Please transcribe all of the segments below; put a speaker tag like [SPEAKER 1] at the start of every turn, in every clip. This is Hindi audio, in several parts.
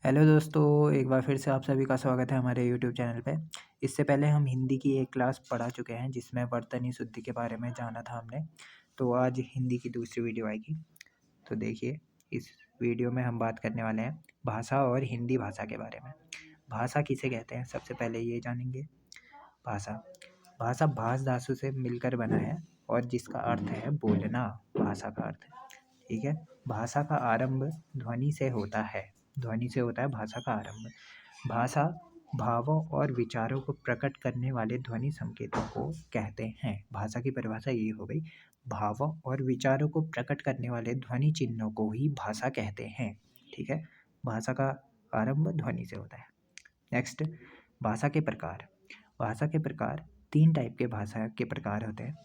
[SPEAKER 1] हेलो दोस्तों, एक बार फिर से आप सभी का स्वागत है हमारे यूट्यूब चैनल पे। इससे पहले हम हिंदी की एक क्लास पढ़ा चुके हैं जिसमें वर्तनी शुद्धि के बारे में जाना था हमने। तो आज हिंदी की दूसरी वीडियो आएगी। तो देखिए, इस वीडियो में हम बात करने वाले हैं भाषा और हिंदी भाषा के बारे में। भाषा किसे कहते हैं, सबसे पहले ये जानेंगे। भाषा भाषा भाष धातु से मिलकर बना है और जिसका अर्थ है बोलना। भाषा का अर्थ, ठीक है। भाषा का आरंभ ध्वनि से होता है। ध्वनि से होता है भाषा का आरंभ। भाषा भावों और विचारों को प्रकट करने वाले ध्वनि संकेतों को कहते हैं। भाषा की परिभाषा ये हो गई, भावों और विचारों को प्रकट करने वाले ध्वनि चिन्हों को ही भाषा कहते हैं, ठीक है। भाषा का आरंभ ध्वनि से होता है। नेक्स्ट, भाषा के प्रकार। भाषा के प्रकार, तीन टाइप के भाषा के प्रकार होते हैं: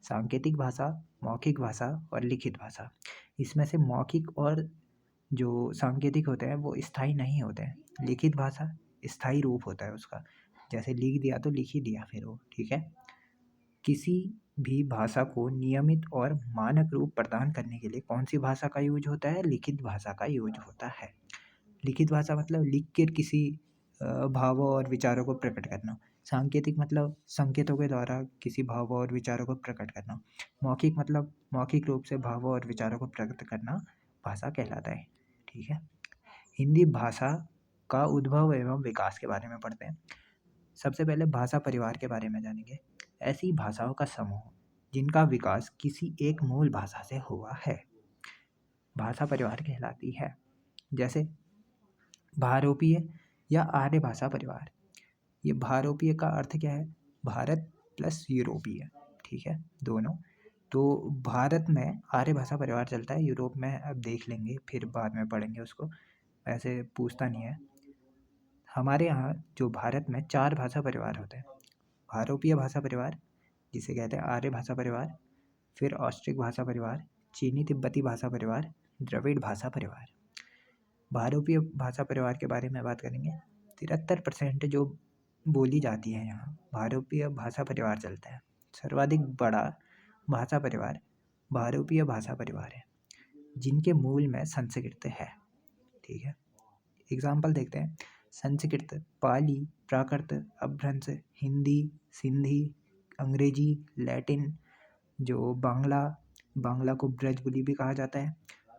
[SPEAKER 1] सांकेतिक भाषा, मौखिक भाषा और लिखित भाषा। इसमें से मौखिक और जो सांकेतिक होते हैं वो स्थायी नहीं होते हैं। लिखित भाषा स्थायी रूप होता है उसका, जैसे लिख दिया तो लिख ही दिया फिर वो, ठीक है। किसी भी भाषा को नियमित और मानक रूप प्रदान करने के लिए कौन सी भाषा का यूज होता है? लिखित भाषा का यूज होता है। लिखित भाषा मतलब लिख कर किसी भावों और विचारों को प्रकट करना। सांकेतिक मतलब संकेतों के द्वारा किसी भावों और विचारों को प्रकट करना। मौखिक मतलब मौखिक रूप से भावों और विचारों को प्रकट करना भाषा कहलाता है, ठीक है। हिंदी भाषा का उद्भव एवं विकास के बारे में पढ़ते हैं। सबसे पहले भाषा परिवार के बारे में जानेंगे। ऐसी भाषाओं का समूह जिनका विकास किसी एक मूल भाषा से हुआ है, भाषा परिवार कहलाती है। जैसे भारोपीय या आर्य भाषा परिवार। ये भारोपीय का अर्थ क्या है? भारत प्लस यूरोपीय, ठीक है, दोनों। तो भारत में आर्य भाषा परिवार चलता है, यूरोप में अब देख लेंगे, फिर बाद में पढ़ेंगे उसको, ऐसे पूछता नहीं है। हमारे यहाँ जो भारत में 4 भाषा परिवार होते हैं: भारोपीय भाषा परिवार जिसे कहते हैं आर्य भाषा परिवार, फिर ऑस्ट्रिक भाषा परिवार, चीनी तिब्बती भाषा परिवार, द्रविड़ भाषा परिवार। भारोपीय भाषा परिवार के बारे में बात करेंगे। 73% जो बोली जाती है यहाँ भारोपीय भाषा परिवार चलता है। सर्वाधिक बड़ा भाषा परिवार भारोपीय भाषा परिवार है, जिनके मूल में संस्कृत है, ठीक है। एग्जाम्पल देखते हैं: संस्कृत, पाली, प्राकृत, अपभ्रंश, हिंदी, सिंधी, अंग्रेजी, लैटिन, जो बांग्ला, बांग्ला को ब्रजबुली भी कहा जाता है,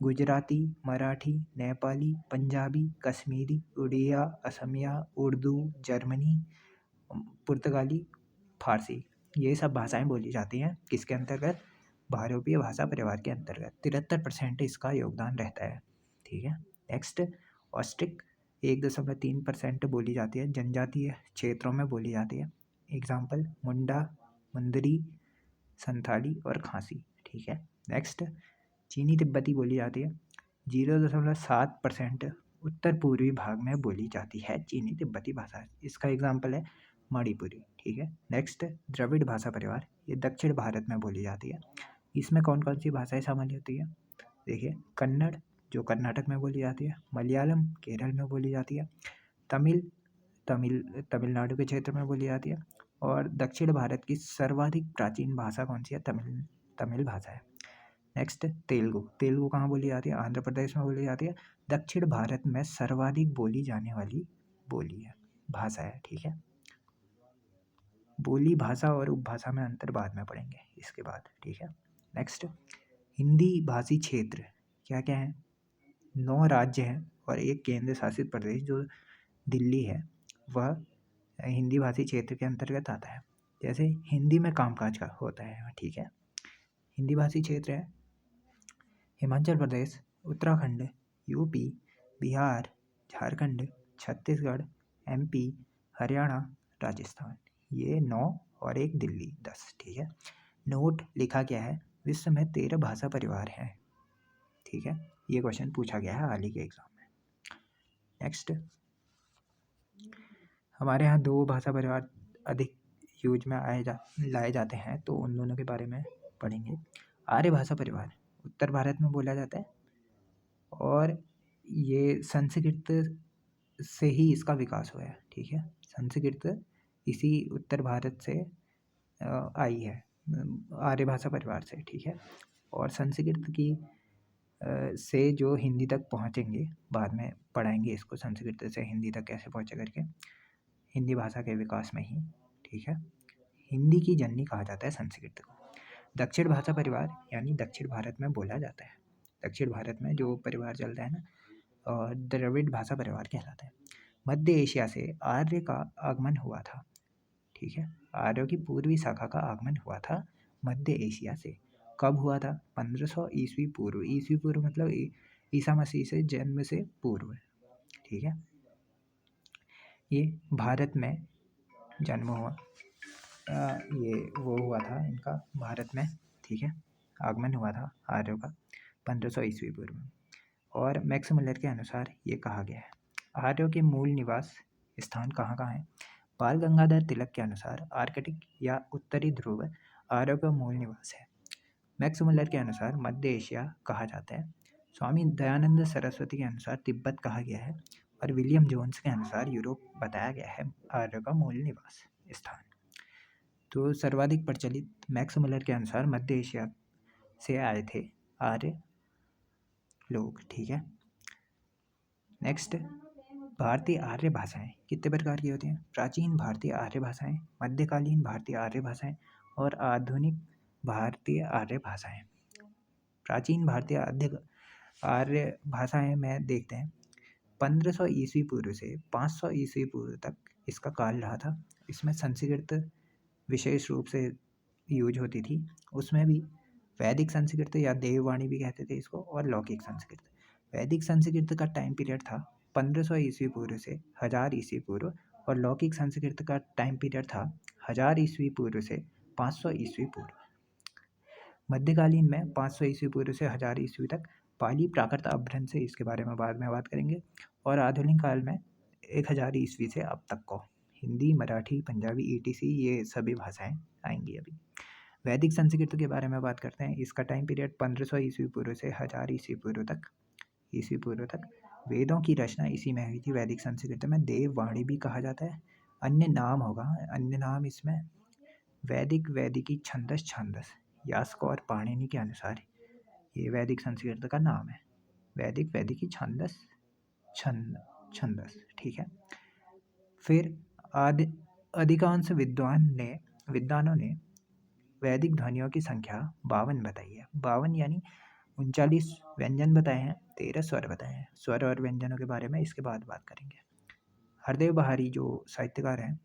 [SPEAKER 1] गुजराती, मराठी, नेपाली, पंजाबी, कश्मीरी, उड़िया, असमिया, उर्दू, जर्मनी, पुर्तगाली, फारसी। ये सब भाषाएं बोली जाती हैं किसके अंतर्गत? भारोपीय भाषा परिवार के अंतर्गत। 73% इसका योगदान रहता है, ठीक है। नेक्स्ट, ऑस्ट्रिक 1.3% बोली जाती है, जनजातीय क्षेत्रों में बोली जाती है। एग्जाम्पल मुंडा, मुंदरी, संथाली और खासी, ठीक है। नेक्स्ट, चीनी तिब्बती बोली जाती है, 0.7% उत्तर पूर्वी भाग में बोली जाती है चीनी तिब्बती भाषा। इसका एग्जाम्पल है मणिपुरी, ठीक है। नेक्स्ट, द्रविड़ भाषा परिवार, ये दक्षिण भारत में बोली जाती है। इसमें कौन कौन सी भाषाएं शामिल होती है? देखिए, कन्नड़ जो कर्नाटक में बोली जाती है, मलयालम केरल में बोली जाती है, तमिलनाडु के क्षेत्र में बोली जाती है, और दक्षिण भारत की सर्वाधिक प्राचीन भाषा कौन सी है? तमिल भाषा है। नेक्स्ट, तेलुगु कहाँ बोली जाती है? आंध्र प्रदेश में बोली जाती है। दक्षिण भारत में सर्वाधिक बोली जाने वाली बोली है, भाषा है, ठीक है। बोली भाषा और उपभाषा में अंतर बाद में पढ़ेंगे इसके बाद, ठीक है। नेक्स्ट, हिंदी भाषी क्षेत्र क्या क्या है? 9 राज्य हैं और एक केंद्र शासित प्रदेश जो दिल्ली है, वह हिंदी भाषी क्षेत्र के अंतर्गत आता है। जैसे हिंदी में कामकाज का होता है, ठीक है। हिंदी भाषी क्षेत्र है हिमाचल प्रदेश, उत्तराखंड, यूपी, बिहार, झारखंड, छत्तीसगढ़, एमपी, हरियाणा, राजस्थान। ये 9 और एक दिल्ली 10, ठीक है। नोट लिखा गया है, विश्व में 13 भाषा परिवार हैं, ठीक है। ये क्वेश्चन पूछा गया है हाल ही के एग्जाम में। नेक्स्ट, हमारे यहाँ 2 भाषा परिवार अधिक यूज में लाए जाते हैं, तो उन दोनों के बारे में पढ़ेंगे। आर्य भाषा परिवार उत्तर भारत में बोला जाता है और ये संस्कृत से ही इसका विकास हुआ है, ठीक है। संस्कृत इसी उत्तर भारत से आई है, आर्य भाषा परिवार से, ठीक है। और संस्कृत की से जो हिंदी तक पहुँचेंगे, बाद में पढ़ाएंगे इसको संस्कृत से हिंदी तक कैसे पहुँचे करके, हिंदी भाषा के विकास में ही। ठीक है, हिंदी की जननी कहा जाता है संस्कृत को। दक्षिण भाषा परिवार यानी दक्षिण भारत में बोला जाता है। दक्षिण भारत में जो परिवार चलता है ना, और द्रविड़ भाषा परिवार कहलाता है। मध्य एशिया से आर्य का आगमन हुआ था। ठीक है, आर्यों की पूर्वी शाखा का आगमन हुआ था मध्य एशिया से। कब हुआ था? 1500 ईस्वी पूर्व। ईस्वी पूर्व मतलब ईसा मसीह से जन्म से पूर्व। ठीक है, ये भारत में जन्म हुआ, ये वो हुआ था इनका भारत में। ठीक है, आगमन हुआ था आर्यों का 1500 ईस्वी पूर्व में। और मैक्स मुलर के अनुसार ये कहा गया है, आर्यों के मूल निवास स्थान कहाँ कहाँ है? बाल गंगाधर तिलक के अनुसार आर्कटिक या उत्तरी ध्रुव आर्यों का मूल निवास है। मैक्स मुलर के अनुसार मध्य एशिया कहा जाता है। स्वामी दयानंद सरस्वती के अनुसार तिब्बत कहा गया है। और विलियम जोन्स के अनुसार यूरोप बताया गया है आर्यों का मूल निवास स्थान। तो सर्वाधिक प्रचलित मैक्स मुलर के अनुसार मध्य एशिया से आए थे आर्य लोग। ठीक है, नेक्स्ट, भारतीय आर्य भाषाएं कितने प्रकार की होती हैं? प्राचीन भारतीय आर्य भाषाएं, मध्यकालीन भारतीय आर्य भाषाएं और आधुनिक भारतीय आर्य भाषाएं। प्राचीन भारतीय आर्य भाषाएं में देखते हैं 1500 ईस्वी पूर्व से 500 ईस्वी पूर्व तक इसका काल रहा था। इसमें संस्कृत विशेष रूप से यूज होती थी। उसमें भी वैदिक संस्कृत या देववाणी भी कहते थे इसको, और लौकिक संस्कृत। वैदिक संस्कृत का टाइम पीरियड था 1500 ईस्वी पूर्व से 1000 ईस्वी पूर्व, और लौकिक संस्कृत का टाइम पीरियड था 1000 ईस्वी पूर्व से 500 ईस्वी पूर्व। मध्यकालीन में 500 ईस्वी पूर्व से 1000 ईस्वी तक पाली प्राकृत अपभ्रंश से, इसके बारे में बाद में बात करेंगे। और आधुनिक काल में 1000 ईस्वी से अब तक को हिंदी, मराठी, पंजाबी, ईटीसी ये सभी भाषाएं आएंगी अभी। वैदिक संस्कृत के बारे में बात करते हैं। इसका टाइम पीरियड 1500 ईस्वी पूर्व से 1000 ईस्वी पूर्व तक वेदों की रचना इसी में हुई थी। वैदिक संस्कृत में देववाणी भी कहा जाता है। अन्य नाम होगा, अन्य नाम इसमें वैदिकी, छंदस यास्क और पाणिनि के अनुसार ये वैदिक संस्कृत का नाम है। वैदिकी, छंदस। ठीक है, फिर अधिकांश विद्वानों ने वैदिक ध्वनियों की संख्या 52 बताई है। 52 यानी 39 व्यंजन बताए हैं, 13 स्वर बताए हैं। स्वर और व्यंजनों के बारे में इसके बाद बात करेंगे। हरदेव बहारी जो साहित्यकार हैं,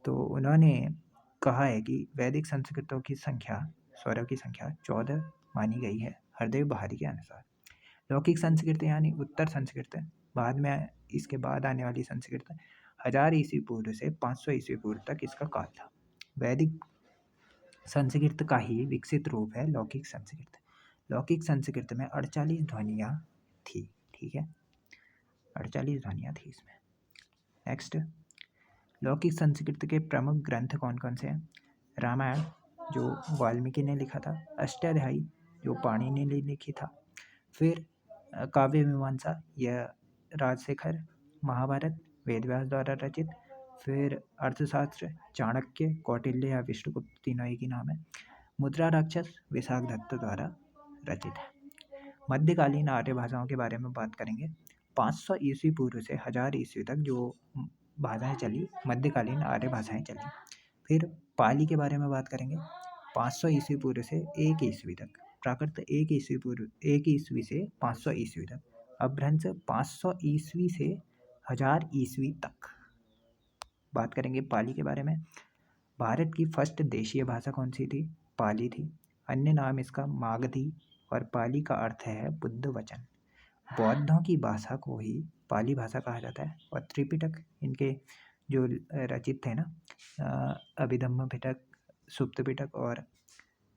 [SPEAKER 1] तो उन्होंने कहा है कि वैदिक संस्कृतों की संख्या, स्वरों की संख्या 14 मानी गई है हरदेव बहारी के अनुसार। लौकिक संस्कृत यानी उत्तर संस्कृत, बाद में इसके बाद आने वाली संस्कृत 1000 ईस्वी पूर्व से 500 ईस्वी पूर्व तक इसका काल था। वैदिक संस्कृत का ही विकसित रूप है लौकिक संस्कृत। लौकिक संस्कृत में 48 ध्वनियाँ थी। ठीक है, 48 ध्वनियाँ थी इसमें। नेक्स्ट, लौकिक संस्कृत के प्रमुख ग्रंथ कौन कौन से हैं? रामायण जो वाल्मीकि ने लिखा था, अष्टाध्यायी जो पाणिनि ने लिखी था, फिर काव्य मीमांसा यह राजशेखर, महाभारत वेदव्यास द्वारा रचित, फिर अर्थशास्त्र चाणक्य, कौटिल्य या विष्णुगुप्त, तीनों एक ही नाम है, मुद्रा राक्षस विशाख दत्त द्वारा रचित है। मध्यकालीन आर्य भाषाओं के बारे में बात करेंगे। 500 ईस्वी पूर्व से 1000 ईस्वी तक जो भाषाएं चली, मध्यकालीन आर्य भाषाएं चली। फिर पाली के बारे में बात करेंगे। 500 ईस्वी पूर्व से 1 ईस्वी तक, प्राकृत 1 ईस्वी पूर्व, 1 ईस्वी से 500 ईस्वी तक, अपभ्रंश 500 ईस्वी से 1000 ईस्वी तक। बात करेंगे पाली के बारे में। भारत की फर्स्ट देशीय भाषा कौन सी थी? पाली थी। अन्य नाम इसका मागधी, और पाली का अर्थ है बुद्ध वचन। बौद्धों की भाषा को ही पाली भाषा कहा जाता है। और त्रिपिटक इनके जो रचित थे ना, अभिधम्म पिटक, सुप्त पिटक और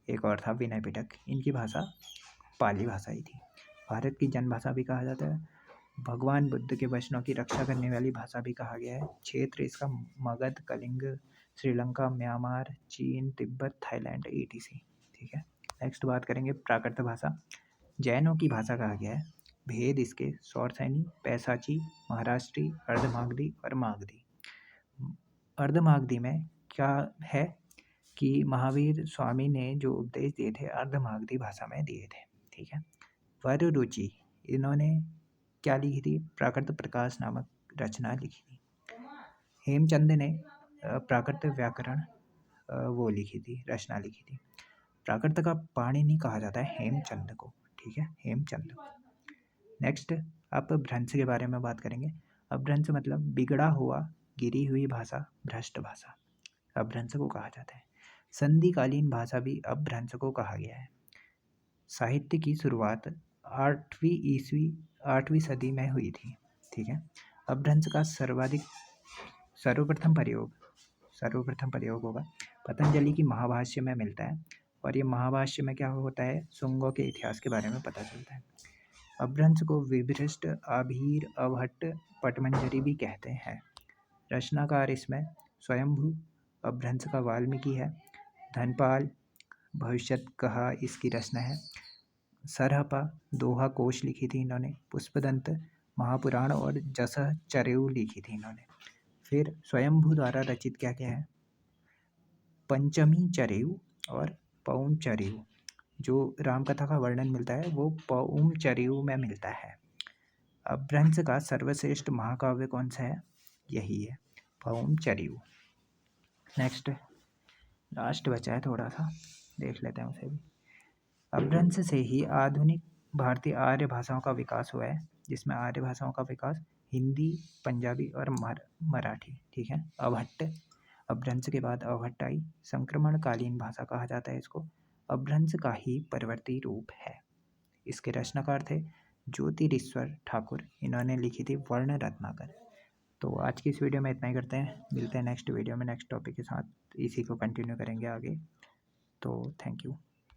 [SPEAKER 1] एक और था विनय पिटक, इनकी भाषा पाली भाषा ही थी। भारत की जनभाषा भी कहा जाता है। भगवान बुद्ध के वचनों की रक्षा करने वाली भाषा भी कहा गया है। क्षेत्र इसका मगध, कलिंग, श्रीलंका, म्यांमार, चीन, तिब्बत, थाईलैंड, ईटीसी। ठीक है, नेक्स्ट बात करेंगे प्राकृत भाषा। जैनों की भाषा कहा गया है। भेद इसके सौरसैनी, पैसाची, महाराष्ट्री, अर्धमागधी और मागधी। अर्धमागधी में क्या है कि महावीर स्वामी ने जो उपदेश दिए थे अर्धमागधी भाषा में दिए थे। ठीक है। वररुचि, इन्होंने क्या लिखी थी? प्राकृत प्रकाश नामक रचना लिखी थी। हेमचंद ने प्राकृत व्याकरण वो लिखी थी, रचना लिखी थी। प्राकृत का पाणिनि कहा जाता है हेमचंद को, ठीक है, हेमचंद। नेक्स्ट अपभ्रंश के बारे में बात करेंगे। अपभ्रंश मतलब बिगड़ा हुआ, गिरी हुई भाषा, भ्रष्ट भाषा, अपभ्रंश को कहा जाता है। संधिकालीन भाषा भी अपभ्रंश को कहा गया है। साहित्य की शुरुआत 8वीं सदी में हुई थी, ठीक है। अपभ्रंश का सर्वप्रथम प्रयोग होगा पतंजलि की महाभाष्य में मिलता है, और ये महाभाष्य में क्या होता है? शुंगों के इतिहास के बारे में पता चलता है। अपभ्रंश को विभृष्ट, आभीर, अभट्ट, पटमंजरी भी कहते हैं। रचनाकार इसमें स्वयंभू, अपभ्रंश का वाल्मीकि है। धनपाल, भविष्यत कहा इसकी रचना है। सरहपा, दोहा कोश लिखी थी इन्होंने। पुष्पदंत, महापुराण और जसचर्यु लिखी थी इन्होंने। फिर स्वयंभू द्वारा रचित क्या क्या है? पंचमी चर्यु और पौमचर्यु। जो रामकथा का वर्णन मिलता है वो पौमचर्यु में मिलता है। अपभ्रंश का सर्वश्रेष्ठ महाकाव्य कौन सा है? यही है, पौमचर्यु। नेक्स्ट लास्ट बचा है, थोड़ा सा देख लेते हैं उसे भी। अपभ्रंश से ही आधुनिक भारतीय आर्य भाषाओं का विकास हुआ है, जिसमें आर्य भाषाओं का विकास हिंदी, पंजाबी और मराठी, ठीक है। अभट्ट, अपभ्रंश के बाद अभट्ट आई। संक्रमणकालीन भाषा कहा जाता है इसको। अपभ्रंश का ही परवर्ती रूप है। इसके रचनाकार थे ज्योतिरीश्वर ठाकुर, इन्होंने लिखी थी वर्ण रत्नाकर। तो आज की इस वीडियो में इतना ही करते हैं, मिलते हैं नेक्स्ट वीडियो में नेक्स्ट टॉपिक के साथ, इसी को कंटिन्यू करेंगे आगे। तो थैंक यू।